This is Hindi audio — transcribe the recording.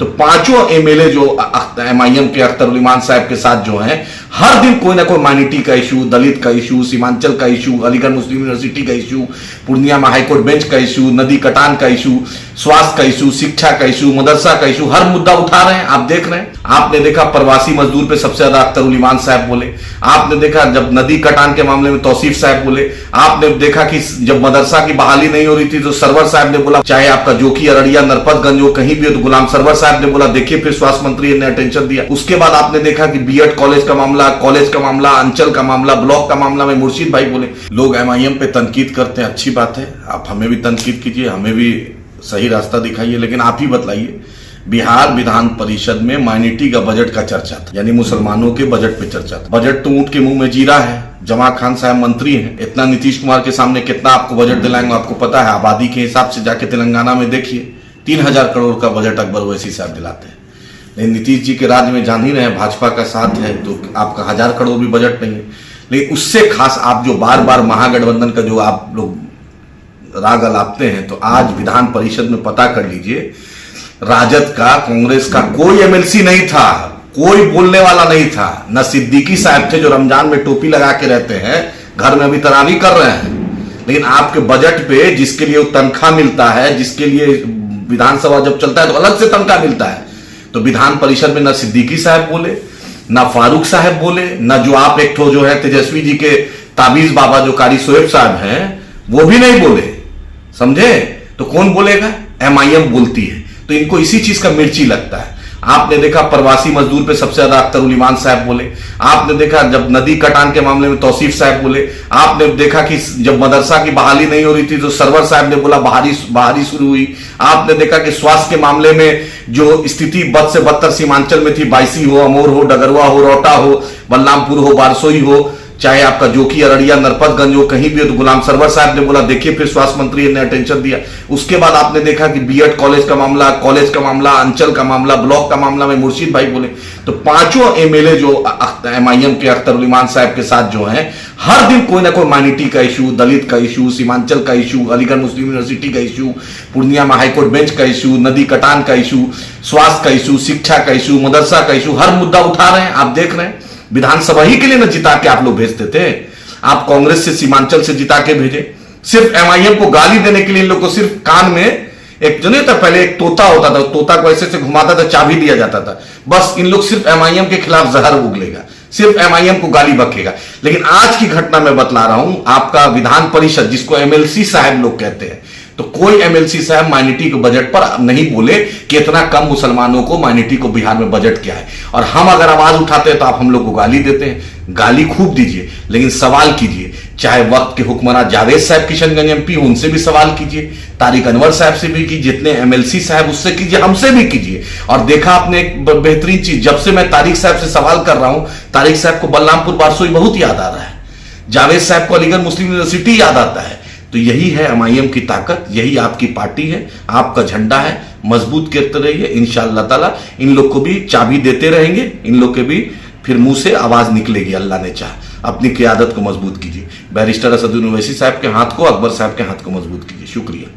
तो पांचों एमएलए जो एमआईएम के अख्तर उल ईमान साहब के साथ जो हैं, हर दिन कोई ना कोई माइनॉरिटी का इशू, दलित का इशू, सीमांचल का इशू, अलीगढ़ मुस्लिम यूनिवर्सिटी का इशू, पूर्णिया में हाईकोर्ट बेंच का इशू, नदी कटान का इशू, स्वास्थ्य का इशू, शिक्षा का इशू, मदरसा का इशू, हर मुद्दा उठा रहे हैं। आप देख रहे हैं, आपने देखा प्रवासी मजदूर पे सबसे ज्यादा अख्तर उल ईमान साहब बोले, आपने देखा जब नदी कटान के मामले में तौसीफ साहब बोले, आपने देखा कि जब मदरसा की बहाली नहीं हो रही थी तो सरवर साहब ने बोला, चाहे आपका जोकी, अररिया, नरपतगंज हो, कहीं भी हो, तो गुलाम सरवर साहब ने बोला, देखिए फिर स्वास्थ्य मंत्री ने अटेंशन दिया। उसके बाद आपने देखा कि बीएड कॉलेज का मामला, अंचल का मामला, ब्लॉक का मामला में मुर्शीद भाई बोले। लोग एमआईएम पे तनकीद करते हैं, अच्छी बात है, आप हमें भी तनकीद कीजिए, हमें भी सही रास्ता दिखाइए, लेकिन आप ही बतलाइए, बिहार विधान परिषद में माइनॉरिटी का बजट का चर्चा था, यानी मुसलमानों के बजट पे चर्चा था। बजट तो ऊंट के मुंह में जीरा है, जमा खान साहब मंत्री हैं, इतना नीतीश कुमार के सामने कितना आपको बजट दिलाएंगे आपको पता है। आबादी के हिसाब से जाके तेलंगाना में देखिए, 3000 करोड़ का बजट अकबर ओवैसी साहब दिलाते हैं। लेकिन नीतीश जी के राज्य में जान ही रहे हैं, भाजपा का साथ है तो आपका 1000 करोड़ भी बजट नहीं है। लेकिन उससे खास आप जो बार बार महागठबंधन का जो आप लोग राग अलापते हैं, तो आज विधान परिषद में पता कर लीजिए, राजद का, कांग्रेस का कोई एमएलसी नहीं था, कोई बोलने वाला नहीं था। न सिद्दीकी साहब थे जो रमजान में टोपी लगा के रहते हैं, घर में अभी तरावी कर रहे हैं, लेकिन आपके बजट पे जिसके लिए तनख्वाह मिलता है, जिसके लिए विधानसभा जब चलता है तो अलग से तनख्वाह मिलता है, तो विधान परिषद में न सिद्दीकी साहब बोले, न फारूक साहब बोले, न जो आप एक ठो जो है तेजस्वी जी के ताबीज बाबा जो कारी शोएब साहब हैं, वो भी नहीं बोले, समझे। तो कौन बोलेगा? एमआईएम बोलती है, तो इनको इसी चीज का मिर्ची लगता है। आपने देखा प्रवासी मजदूर पे सबसे ज्यादा अख्तर उल ईमान साहब बोले, आपने देखा जब नदी कटान के मामले में तौसीफ साहब बोले, आपने देखा कि जब मदरसा की बहाली नहीं हो रही थी तो सरवर साहब ने बोला बहाली शुरू हुई, आपने देखा कि स्वास्थ्य के मामले में जो स्थिति बद से बदतर सीमांचल में थी, बायसी हो, अमोर हो, डगरवा हो, रोहटा हो, बलरामपुर हो, बारसोई हो, चाहे आपका जोकी, अररिया, नरपतगंज हो, कहीं भी हो, तो गुलाम सरवर साहब ने बोला, देखिए फिर स्वास्थ्य मंत्री ने अटेंशन दिया। उसके बाद आपने देखा कि बीएड कॉलेज का मामला, अंचल का मामला, ब्लॉक का मामला में मुर्शीद भाई बोले। तो पांचों एमएलए जो एमआईएम के अख्तर उल ईमान साहब के साथ जो हैं, हर दिन कोई ना कोई माइनॉरिटी का इशू, दलित का इशू, सीमांचल का इशू, अलीगढ़ मुस्लिम यूनिवर्सिटी का इशू, पूर्णिया में हाईकोर्ट बेंच का इशू, नदी कटान का इशू, स्वास्थ्य का इशू, शिक्षा का इशू, मदरसा का इशू, हर मुद्दा उठा रहे हैं। आप देख रहे हैं, विधानसभा ही के लिए ना जिता के आप लोग भेजते थे, आप कांग्रेस से, सीमांचल से जिता के भेजे, सिर्फ एमआईएम को गाली देने के लिए। इन लोग को सिर्फ कान में एक जो नहीं था, पहले एक तोता होता था, तोता को ऐसे से घुमाता था, चाबी दिया जाता था, बस इन लोग सिर्फ एमआईएम के खिलाफ जहर उगलेगा, सिर्फ एमआईएम को गाली बकेगा। लेकिन आज की घटना मैं बतला रहा हूं, आपका विधान परिषद जिसको एमएलसी साहब लोग कहते हैं, तो कोई एमएलसी साहब माइनॉरिटी के बजट पर नहीं बोले कि इतना कम मुसलमानों को, माइनॉरिटी को बिहार में बजट क्या है। और हम अगर आवाज उठाते हैं तो आप हम लोग को गाली देते हैं। गाली खूब दीजिए, लेकिन सवाल कीजिए, चाहे वक्त के हुक्मरान जावेद साहब किशनगंज एमपी, उनसे भी सवाल कीजिए, तारिक अनवर साहब से भी कीजिए, जितने एमएलसी साहब उससे कीजिए, हमसे भी कीजिए। और देखा आपने एक बेहतरीन चीज, जब से मैं तारिक साहब से सवाल कर रहा हूं, तारिक साहब को बलरामपुर बारसोई बहुत याद आ रहा है, जावेद साहब को अलीगढ़ मुस्लिम यूनिवर्सिटी याद आता है। तो यही है एमआईएम की ताकत, यही आपकी पार्टी है, आपका झंडा है, मजबूत करते रहिए। इंशाअल्लाह ताला इन लोग को भी चाबी देते रहेंगे, इन लोग के भी फिर मुंह से आवाज निकलेगी, अल्लाह ने चाहा। अपनी क़यादत को मजबूत कीजिए, बैरिस्टर असदुद्दीन ओवैसी साहब के हाथ को, अकबर साहब के हाथ को मजबूत कीजिए। शुक्रिया।